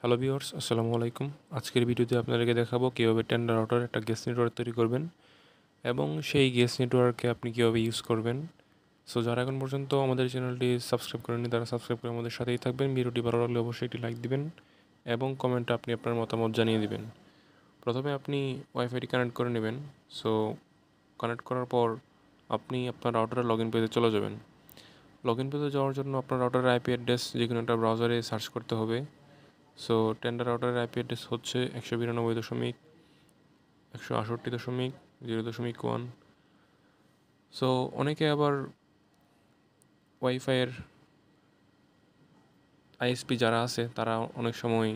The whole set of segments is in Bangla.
হ্যালো ভিউয়ার্স, আসসালামু আলাইকুম। আজকের ভিডিওতে আপনাদেরকে দেখাবো কীভাবে টেন্ডার আউটার একটা গ্যাস নেটওয়ার্ক তৈরি করবেন এবং সেই গ্যাস নেটওয়ার্ককে আপনি কীভাবে ইউজ করবেন। সো যারা এখন পর্যন্ত আমাদের চ্যানেলটি সাবস্ক্রাইব করেননি তারা সাবস্ক্রাইব করে আমাদের সাথেই থাকবেন। ভিডিওটি ভালো লাগলে অবশ্যই একটি লাইক দিবেন এবং কমেন্টে আপনি আপনার মতামত জানিয়ে দিবেন। প্রথমে আপনি ওয়াইফাইটি কানেক্ট করে নেবেন। সো কানেক্ট করার পর আপনি আপনার রাউটারের লগ ইন পেজে চলে যাবেন। লগ ইন পেজে যাওয়ার জন্য আপনার রাউটারের আইপি অ্যাড্রেস যে কোনো একটা ব্রাউজারে সার্চ করতে হবে। সো টেন্ডার রাউটারের আইপি অ্যাড্রেস হচ্ছে 192.168.0.1। সো অনেকে আবার ওয়াইফাইয়ের আইএসপি যারা আছে তারা অনেক সময়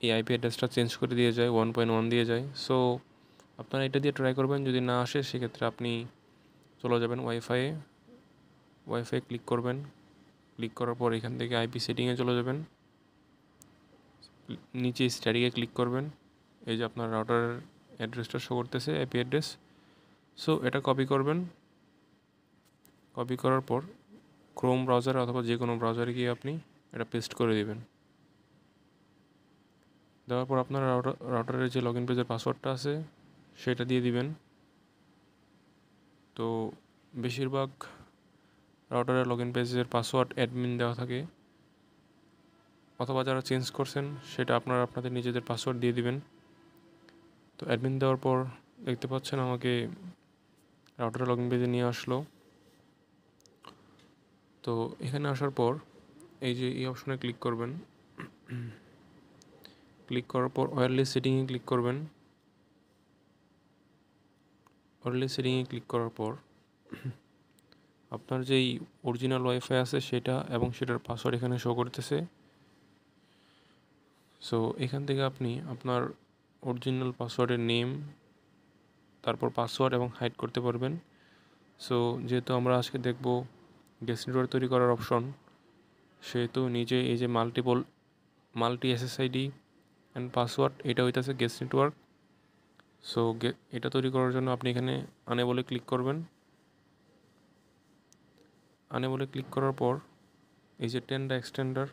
এই আইপি অ্যাড্রেসটা চেঞ্জ করে দিয়ে যায়, 1.1 দিয়ে যায়। সো আপনারা এটা দিয়ে ট্রাই করবেন, যদি না আসে সেক্ষেত্রে আপনি চলে যাবেন ওয়াইফাই ক্লিক করবেন। ক্লিক করার পর এখান থেকে আইপি সেটিংয়ে চলে যাবেন, নিচে স্ট্যাটিকে ক্লিক করবেন। এই যে আপনার রাউটারের অ্যাড্রেসটা শো করতেছে, আইপি অ্যাড্রেস। সো এটা কপি করবেন। কপি করার পর ক্রোম ব্রাউজারে অথবা যে কোনো ব্রাউজারে গিয়ে আপনি এটা পেস্ট করে দেবেন। দেওয়ার পর আপনার রাউটারের যে লগ ইন পেজের পাসওয়ার্ডটা আছে সেটা দিয়ে দিবেন। তো বেশিরভাগ রাউটারের লগ ইন পেজের পাসওয়ার্ড অ্যাডমিন দেওয়া থাকে, অথবা যারা চেঞ্জ করছেন সেটা আপনারা আপনাদের নিজেদের পাসওয়ার্ড দিয়ে দিবেন। তো অ্যাডমিন দেওয়ার পর দেখতে পাচ্ছেন আমাকে রাউটারের লগ ইন পেজে নিয়ে আসলো। তো এখানে আসার পর এই যে এই অপশনে ক্লিক করবেন। ক্লিক করার পর ওয়্যারলেস সেটিংয়ে ক্লিক করবেন। ওয়্যারলেস সেটিংয়ে ক্লিক করার পর আপনার যেই অরিজিনাল ওয়াইফাই আছে সেটা এবং সেটার পাসওয়ার্ড এখানে শো করতেছে। সো এখান থেকে আপনি আপনার অরিজিনাল পাসওয়ার্ডের নেম, তারপর পাসওয়ার্ড এবং হাইড করতে পারবেন। সো যেহেতু আমরা আজকে দেখব গ্যাস নেটওয়ার্ক তৈরি করার অপশন, সেহেতু নিচে এই যে মাল্টি এসএসআইডি অ্যান্ড পাসওয়ার্ড, এটা হইতেছে গ্যাস নেটওয়ার্ক। সো এটা তৈরি করার জন্য আপনি এখানে আনেবলে ক্লিক করবেন। আনেবলে ক্লিক করার পর এই যে টেন্ডা এক্সটেন্ডার,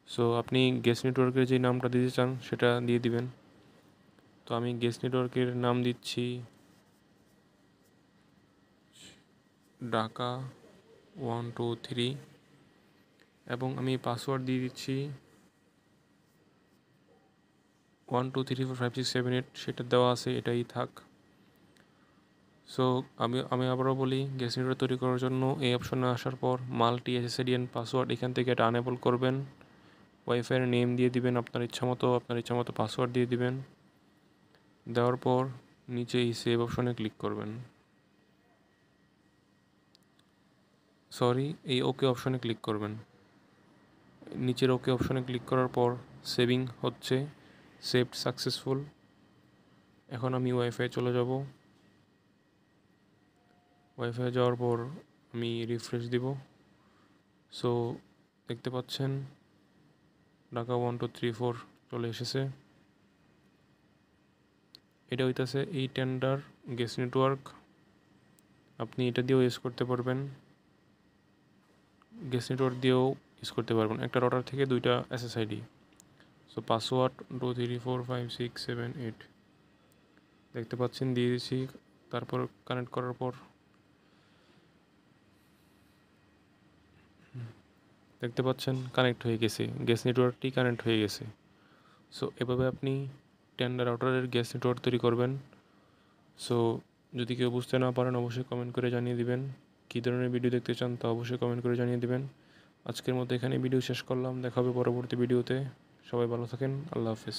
সো আপনি গ্যাস নেটওয়ার্কের যে নামটা দিতে চান সেটা দিয়ে দিবেন। তো আমি গ্যাস নেটওয়ার্কের নাম দিচ্ছি ঢাকা 123 এবং আমি পাসওয়ার্ড দিয়ে দিচ্ছি 1234567 সেটা দেওয়া আছে, এটাই থাক। সো আমি আবারও বলি, গ্যাস নেটওয়ার্ক তৈরি করার জন্য এই অপশনে আসার পর মাল্টি এসএসআইডি অ্যান্ড পাসওয়ার্ড এখান থেকে এটা আনেবল করবেন। ওয়াইফাইয়ের নেম দিয়ে দিবেন আপনার ইচ্ছামতো পাসওয়ার্ড দিয়ে দিবেন। দেওয়ার পর নিচে এই সেভ অপশনে ক্লিক করবেন। এই ওকে অপশনে ক্লিক করবেন। নিচের ওকে অপশনে ক্লিক করার পর সেভিং হচ্ছে, সেভড সাকসেসফুল। এখন আমি ওয়াইফাই চলে যাব। ওয়াইফাই যাওয়ার পর আমি রিফ্রেশ দিব। সো দেখতে পাচ্ছেন ঢাকা 1234 চলে এসেছে। এটা হইতেছে এই টেন্ডার গ্যাস নেটওয়ার্ক। আপনি এটা দিয়েও ইউজ করতে পারবেন, গ্যাস নেটওয়ার্ক দিয়েও ইউজ করতে পারবেন। একটা রাউটার থেকে দুইটা এসএসআইডি। সো পাসওয়ার্ড 2345678 দেখতে পাচ্ছেন দিয়ে দিয়েছি। তারপর কানেক্ট করার পর দেখতে পাচ্ছেন কানেক্ট হয়ে গেছে, গ্যাস নেটওয়ার্কটি কানেক্ট হয়ে গেছে। সো এভাবে আপনি টেন্ডার রাউটারের গ্যাস নেটওয়ার্ক তৈরি করবেন। সো যদি কেউ বুঝতে না পারেন অবশ্যই কমেন্ট করে জানিয়ে দিবেন। কী ধরনের ভিডিও দেখতে চান তা অবশ্যই কমেন্ট করে জানিয়ে দিবেন। আজকের মতো এখানে ভিডিও শেষ করলাম, দেখা হবে পরবর্তী ভিডিওতে। সবাই ভালো থাকেন, আল্লাহ হাফেজ।